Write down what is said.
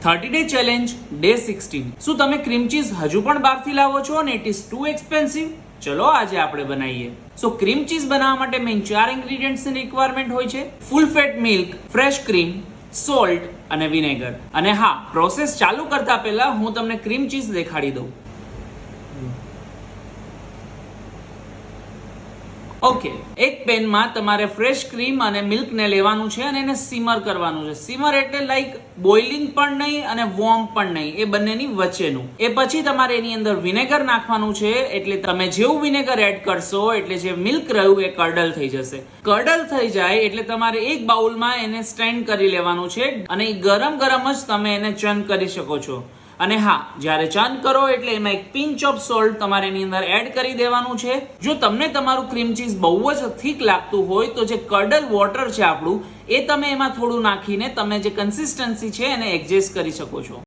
30 day challenge day 16. શું તમે cream cheese હજુ પણ બહારથી લાવો છો અને ઇટ ઇઝ ટુ એક્સપેન્સિવ? ચલો આજે આપણે બનાવીએ. સો ક્રીમ ચીઝ બનાવવા માટે મેઇન 4 ઇન્ગ્રેડિયન્ટ્સની રિક્વાયરમેન્ટ હોય છે: full fat milk, fresh cream, salt અને વિનેગર. અને હા, પ્રોસેસ ચાલુ કરતા પહેલા હું તમને ક્રીમ ચીઝ દેખાડી દઉં. ઓકે, એક પેનમાં તમારે ફ્રેશ ક્રીમ અને મિલ્કને લેવાનું છે અને એને સિમર કરવાનું છે. સિમર એટલે લાઈક બોઇલિંગ પણ નહીં અને વોર્મ પણ નહીં, એ બંનેની વચ્ચેનું. એ પછી તમારે એની અંદર વિનેગર નાખવાનું છે. એટલે તમે જેવું વિનેગર એડ કરશો એટલે જે મિલ્ક રહ્યું એ કર્ડલ થઈ જશે. કર્ડલ થઈ જાય એટલે તમારે એક બાઉલમાં એને સ્ટ્રેન કરી લેવાનું છે અને ગરમ ગરમ જ તમે એને ચર્ન કરી શકો છો. અને હા, જ્યારે ચર્ન કરો એટલે એમાં એક પિંચ ઓફ સોલ્ટ તમારે એની અંદર એડ કરી દેવાનું છે. જો તમને તમારું ક્રીમ ચીઝ બહુ જ થીક લાગતું હોય તો જે કર્ડલ વોટર છે આપણું, એ તમે એમાં થોડું નાખીને તમે જે કન્સિસ્ટન્સી છે એને એડજસ્ટ કરી શકો છો.